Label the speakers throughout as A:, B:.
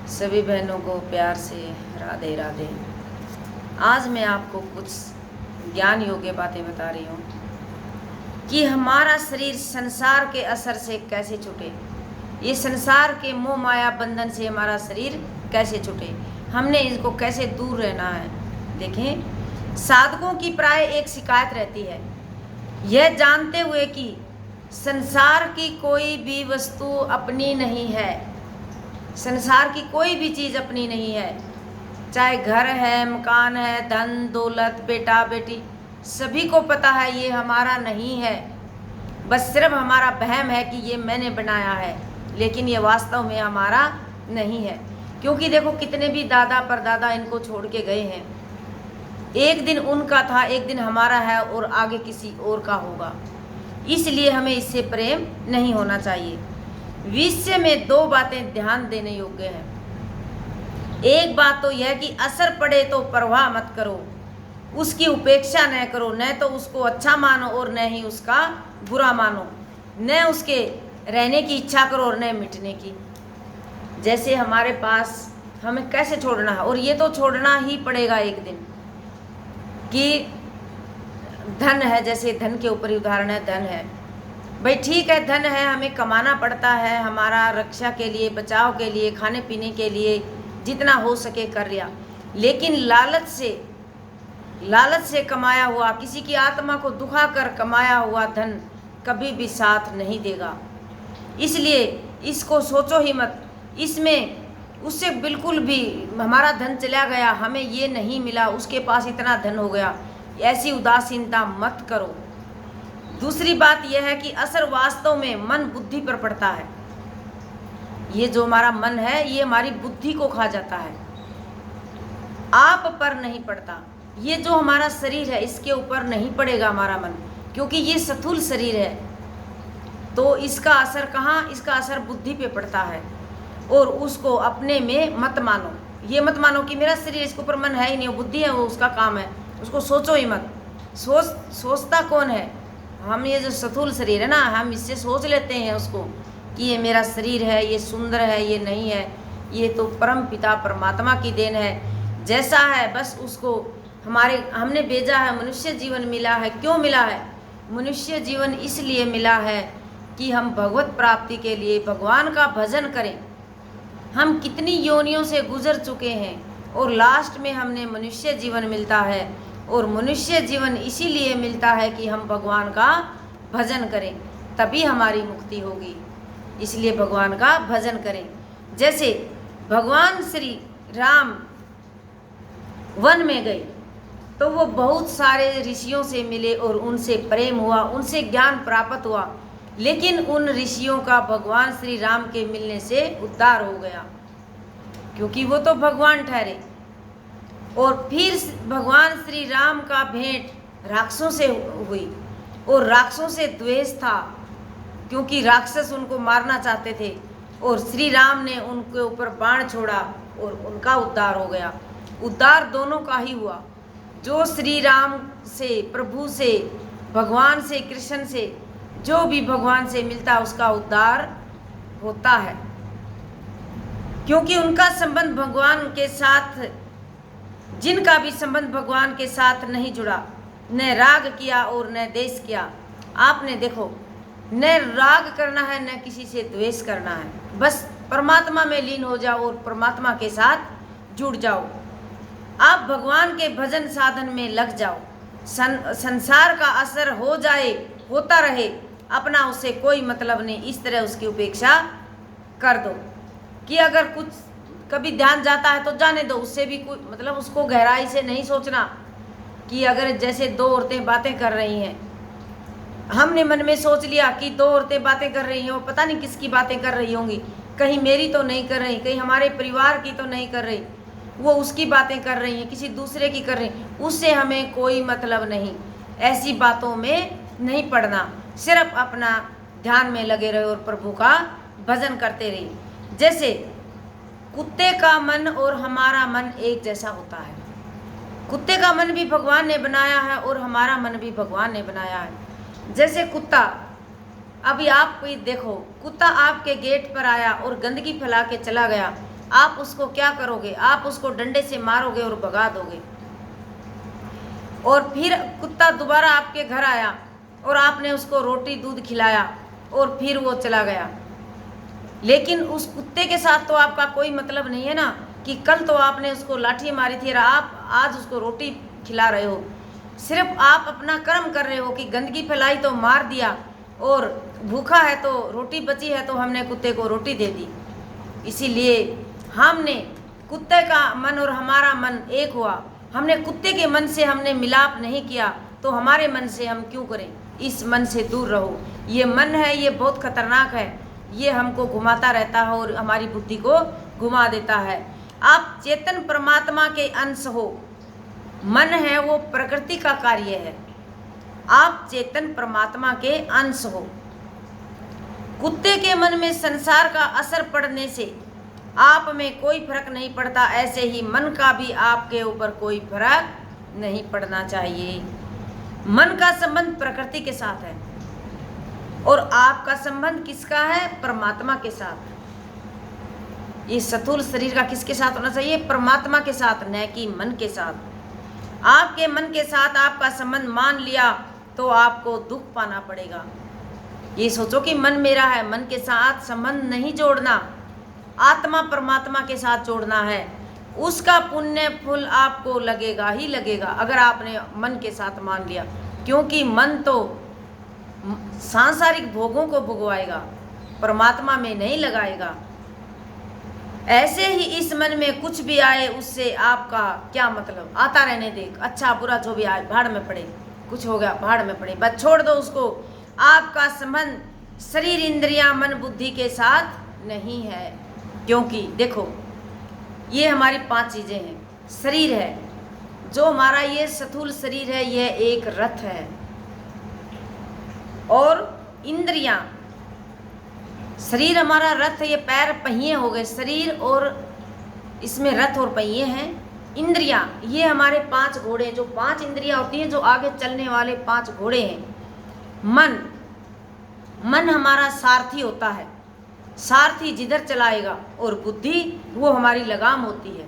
A: सभी बहनों को प्यार से राधे राधे। आज मैं आपको कुछ ज्ञान योग्य बातें बता रही हूँ कि हमारा शरीर संसार के असर से कैसे छूटे। ये संसार के मोह माया बंधन से हमारा शरीर कैसे छूटे, हमने इसको कैसे दूर रहना है। देखें, साधकों की प्राय एक शिकायत रहती है, यह जानते हुए कि संसार की कोई भी वस्तु अपनी नहीं है। संसार की कोई भी चीज़ अपनी नहीं है, चाहे घर है, मकान है, धन दौलत, बेटा बेटी, सभी को पता है ये हमारा नहीं है। बस सिर्फ हमारा वहम है कि ये मैंने बनाया है, लेकिन ये वास्तव में हमारा नहीं है। क्योंकि देखो, कितने भी दादा परदादा इनको छोड़ के गए हैं, एक दिन उनका था, एक दिन हमारा है और आगे किसी और का होगा। इसलिए हमें इससे प्रेम नहीं होना चाहिए। विषय में दो बातें ध्यान देने योग्य हैं। एक बात तो यह कि असर पड़े तो परवाह मत करो, उसकी उपेक्षा न करो, न तो उसको अच्छा मानो और न ही उसका बुरा मानो, न उसके रहने की इच्छा करो और न मिटने की। जैसे हमारे पास हमें कैसे छोड़ना है, और ये तो छोड़ना ही पड़ेगा एक दिन, कि धन है, जैसे धन के ऊपर ही उदाहरण है, धन है भाई, ठीक है, धन है, हमें कमाना पड़ता है, हमारा रक्षा के लिए, बचाव के लिए, खाने पीने के लिए जितना हो सके कर लिया। लेकिन लालच से कमाया हुआ, किसी की आत्मा को दुखा कर कमाया हुआ धन कभी भी साथ नहीं देगा। इसलिए इसको सोचो ही मत। इसमें उससे बिल्कुल भी हमारा धन चला गया, हमें ये नहीं मिला, उसके पास इतना धन हो गया, ऐसी उदासीनता मत करो। दूसरी बात यह है कि असर वास्तव में मन बुद्धि पर पड़ता है। ये जो हमारा मन है, ये हमारी बुद्धि को खा जाता है, आप पर नहीं पड़ता। ये जो हमारा शरीर है, इसके ऊपर नहीं पड़ेगा हमारा मन, क्योंकि ये स्थूल शरीर है। तो इसका असर कहाँ, इसका असर बुद्धि पे पड़ता है। और उसको अपने में मत मानो, ये मत मानो कि मेरा शरीर, इसके ऊपर मन है ही नहीं, बुद्धि है, वो उसका काम है, उसको सोचो ही मत। सोचता कौन है? हम ये जो स्थूल शरीर है ना, हम इससे सोच लेते हैं उसको कि ये मेरा शरीर है, ये सुंदर है, ये नहीं है, ये तो परम पिता परमात्मा की देन है, जैसा है बस उसको हमने भेजा है। मनुष्य जीवन मिला है, क्यों मिला है? मनुष्य जीवन इसलिए मिला है कि हम भगवत प्राप्ति के लिए भगवान का भजन करें। हम कितनी योनियों से गुजर चुके हैं और लास्ट में हमने मनुष्य जीवन मिलता है, और मनुष्य जीवन इसीलिए मिलता है कि हम भगवान का भजन करें, तभी हमारी मुक्ति होगी। इसलिए भगवान का भजन करें। जैसे भगवान श्री राम वन में गए तो वो बहुत सारे ऋषियों से मिले और उनसे प्रेम हुआ, उनसे ज्ञान प्राप्त हुआ, लेकिन उन ऋषियों का भगवान श्री राम के मिलने से उद्धार हो गया, क्योंकि वो तो भगवान ठहरे। और फिर भगवान श्री राम का भेंट राक्षसों से हुई, और राक्षसों से द्वेष था, क्योंकि राक्षस उनको मारना चाहते थे, और श्री राम ने उनके ऊपर बाण छोड़ा और उनका उद्धार हो गया। उद्धार दोनों का ही हुआ। जो श्री राम से, प्रभु से, भगवान से, कृष्ण से, जो भी भगवान से मिलता है उसका उद्धार होता है, क्योंकि उनका संबंध भगवान के साथ, जिनका भी संबंध भगवान के साथ नहीं जुड़ा, न राग किया और न द्वेष किया। आपने देखो, न राग करना है, न किसी से द्वेष करना है, बस परमात्मा में लीन हो जाओ और परमात्मा के साथ जुड़ जाओ। आप भगवान के भजन साधन में लग जाओ। संसार का असर हो जाए, होता रहे, अपना उससे कोई मतलब नहीं, इस तरह उसकी उपेक्षा कर दो कि अगर कुछ कभी ध्यान जाता है तो जाने दो, उससे भी कोई मतलब, उसको गहराई से नहीं सोचना। कि अगर जैसे दो औरतें बातें कर रही हैं, हमने मन में सोच लिया कि दो औरतें बातें कर रही हैं, वो पता नहीं किसकी बातें कर रही होंगी, कहीं मेरी तो नहीं कर रही, कहीं हमारे परिवार की तो नहीं कर रही, वो उसकी बातें कर रही हैं, किसी दूसरे की कर रही, उससे हमें कोई मतलब नहीं। ऐसी बातों में नहीं पड़ना, सिर्फ अपना ध्यान में लगे रहे और प्रभु का भजन करते रहिए। जैसे कुत्ते का मन और हमारा मन एक जैसा होता है। कुत्ते का मन भी भगवान ने बनाया है और हमारा मन भी भगवान ने बनाया है। जैसे कुत्ता, अभी आप देखो, कुत्ता आपके गेट पर आया और गंदगी फैला के चला गया, आप उसको क्या करोगे? आप उसको डंडे से मारोगे और भगा दोगे। और फिर कुत्ता दोबारा आपके घर आया और आपने उसको रोटी दूध खिलाया और फिर वो चला गया। लेकिन उस कुत्ते के साथ तो आपका कोई मतलब नहीं है ना, कि कल तो आपने उसको लाठी मारी थी और आप आज उसको रोटी खिला रहे हो। सिर्फ आप अपना कर्म कर रहे हो कि गंदगी फैलाई तो मार दिया, और भूखा है तो रोटी बची है तो हमने कुत्ते को रोटी दे दी। इसीलिए हमने कुत्ते का मन और हमारा मन एक हुआ। हमने कुत्ते के मन से हमने मिलाप नहीं किया, तो हमारे मन से हम क्यों करें? इस मन से दूर रहो। ये मन है, ये बहुत खतरनाक है, ये हमको घुमाता रहता है और हमारी बुद्धि को घुमा देता है। आप चेतन परमात्मा के अंश हो। मन है वो प्रकृति का कार्य है, आप चेतन परमात्मा के अंश हो। कुत्ते के मन में संसार का असर पड़ने से आप में कोई फर्क नहीं पड़ता, ऐसे ही मन का भी आपके ऊपर कोई फर्क नहीं पड़ना चाहिए। मन का संबंध प्रकृति के साथ है और आपका संबंध किसका है? परमात्मा के साथ। ये स्थूल शरीर का किसके साथ होना चाहिए? परमात्मा के साथ, न कि मन के साथ। आपके मन के साथ आपका संबंध मान लिया तो आपको दुख पाना पड़ेगा। ये सोचो कि मन मेरा है, मन के साथ संबंध नहीं जोड़ना, आत्मा परमात्मा के साथ जोड़ना है। उसका पुण्य फल आपको लगेगा ही लगेगा अगर आपने मन के साथ मान लिया, क्योंकि मन तो सांसारिक भोगों को भुगवाएगा, परमात्मा में नहीं लगाएगा। ऐसे ही इस मन में कुछ भी आए उससे आपका क्या मतलब? आता रहने दे, अच्छा बुरा जो भी आए भाड़ में पड़े, कुछ हो गया भाड़ में पड़े, बस छोड़ दो उसको। आपका संबंध शरीर इंद्रियां मन बुद्धि के साथ नहीं है, क्योंकि देखो ये हमारी 5 चीज़ें हैं। शरीर है जो हमारा, ये स्थूल शरीर है, यह एक रथ है। और इंद्रियां, शरीर हमारा रथ है, ये पैर पहिए हो गए शरीर, और इसमें रथ और पहिए हैं। इंद्रियां ये हमारे 5 घोड़े, जो 5 इंद्रियां होती हैं जो आगे चलने वाले 5 घोड़े हैं। मन हमारा सारथी होता है, सारथी जिधर चलाएगा, और बुद्धि वो हमारी लगाम होती है।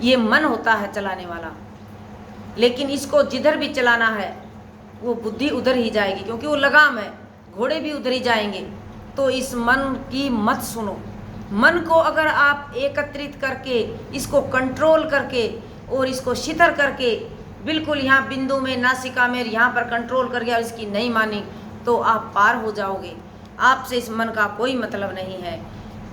A: ये मन होता है चलाने वाला, लेकिन इसको जिधर भी चलाना है वो बुद्धि उधर ही जाएगी, क्योंकि वो लगाम है, घोड़े भी उधर ही जाएंगे। तो इस मन की मत सुनो। मन को अगर आप एकत्रित करके, इसको कंट्रोल करके और इसको शिथिल करके, बिल्कुल यहाँ बिंदु में, नासिका में, यहाँ पर कंट्रोल करके और इसकी नहीं मानी, तो आप पार हो जाओगे। आपसे इस मन का कोई मतलब नहीं है।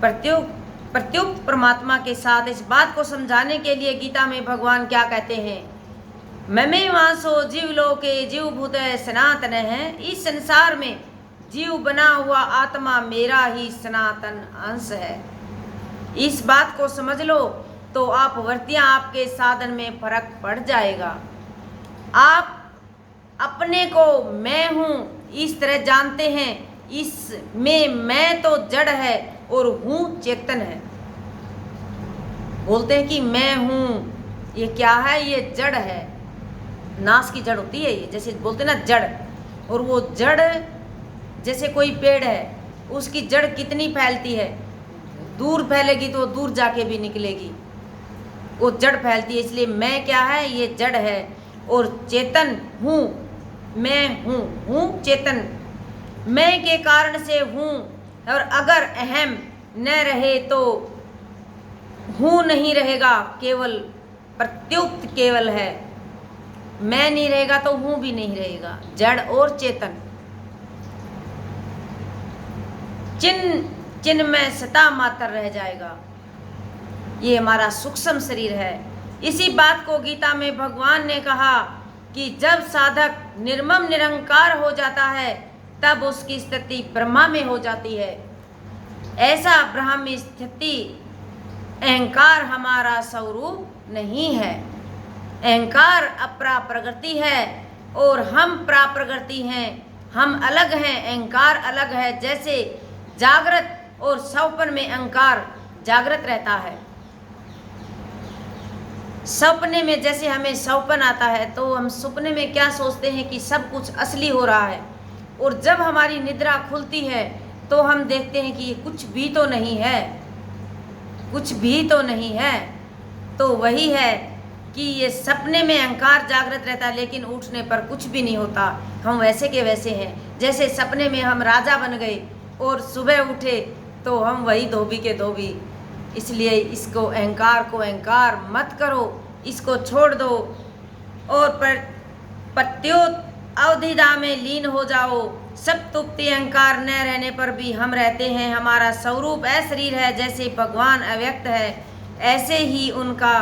A: प्रत्युक्त परमात्मा के साथ इस बात को समझाने के लिए गीता में भगवान क्या कहते हैं? ममे वासो जीव लोके जीव भूत सनातन है। इस संसार में जीव बना हुआ आत्मा मेरा ही सनातन अंश है। इस बात को समझ लो तो आप वर्तियाँ आपके साधन में फर्क पड़ जाएगा। आप अपने को मैं हूँ इस तरह जानते हैं, इसमें मैं तो जड़ है और हूँ चेतन है। बोलते हैं कि मैं हूँ, ये क्या है? ये जड़ है, नाश की जड़ होती है ये, जैसे बोलते ना जड़। और वो जड़ जैसे कोई पेड़ है, उसकी जड़ कितनी फैलती है? दूर फैलेगी तो दूर जाके भी निकलेगी, वो जड़ फैलती है। इसलिए मैं क्या है? ये जड़ है और चेतन हूँ, मैं हूँ चेतन। मैं के कारण से हूँ, और अगर अहम न रहे तो हूँ नहीं रहेगा, केवल प्रत्युक्त केवल है। मैं नहीं रहेगा तो हूँ भी नहीं रहेगा। जड़ और चेतन, चिन्ह में सता मात्र रह जाएगा। ये हमारा सूक्ष्म शरीर है। इसी बात को गीता में भगवान ने कहा कि जब साधक निर्मम निरंकार हो जाता है तब उसकी स्थिति ब्रह्मा में हो जाती है। ऐसा ब्रह्म स्थिति अहंकार हमारा स्वरूप नहीं है। अहंकार अपरा प्रकृति है और हम प्राप्रकृति हैं। हम अलग हैं, अहंकार अलग है। जैसे जागृत और स्वप्न में अहंकार जागृत रहता है। सपने में जैसे हमें स्वप्न आता है तो हम सपने में क्या सोचते हैं कि सब कुछ असली हो रहा है, और जब हमारी निद्रा खुलती है तो हम देखते हैं कि ये कुछ भी तो नहीं है। कुछ भी तो नहीं है। तो वही है कि ये सपने में अहंकार जागृत रहता है, लेकिन उठने पर कुछ भी नहीं होता। हम वैसे के वैसे हैं। जैसे सपने में हम राजा बन गए और सुबह उठे तो हम वही धोबी के धोबी। इसलिए इसको अहंकार को अहंकार मत करो, इसको छोड़ दो और प्रत्युत अवधिदा में लीन हो जाओ। सब तुप्ति अहंकार न रहने पर भी हम रहते हैं। हमारा स्वरूप अशरीर है। जैसे भगवान अव्यक्त है, ऐसे ही उनका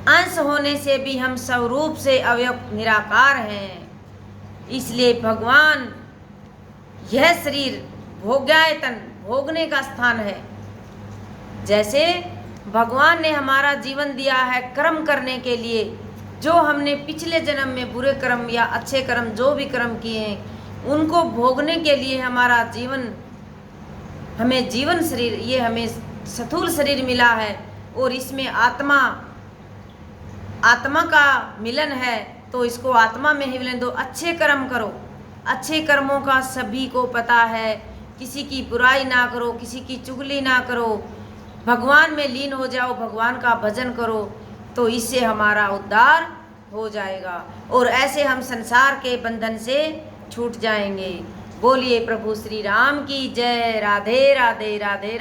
A: अंश होने से भी हम स्वरूप से अव्यक्त निराकार हैं। इसलिए भगवान यह शरीर भोग्यायतन, भोगने का स्थान है। जैसे भगवान ने हमारा जीवन दिया है कर्म करने के लिए, जो हमने पिछले जन्म में बुरे कर्म या अच्छे कर्म जो भी कर्म किए हैं उनको भोगने के लिए हमारा जीवन, हमें जीवन शरीर, ये हमें स्थूल शरीर मिला है। और इसमें आत्मा का मिलन है, तो इसको आत्मा में ही मिलन दो। अच्छे कर्म करो। अच्छे कर्मों का सभी को पता है। किसी की बुराई ना करो, किसी की चुगली ना करो, भगवान में लीन हो जाओ, भगवान का भजन करो, तो इससे हमारा उद्धार हो जाएगा और ऐसे हम संसार के बंधन से छूट जाएंगे। बोलिए प्रभु श्री राम की जय। राधे राधे राधे।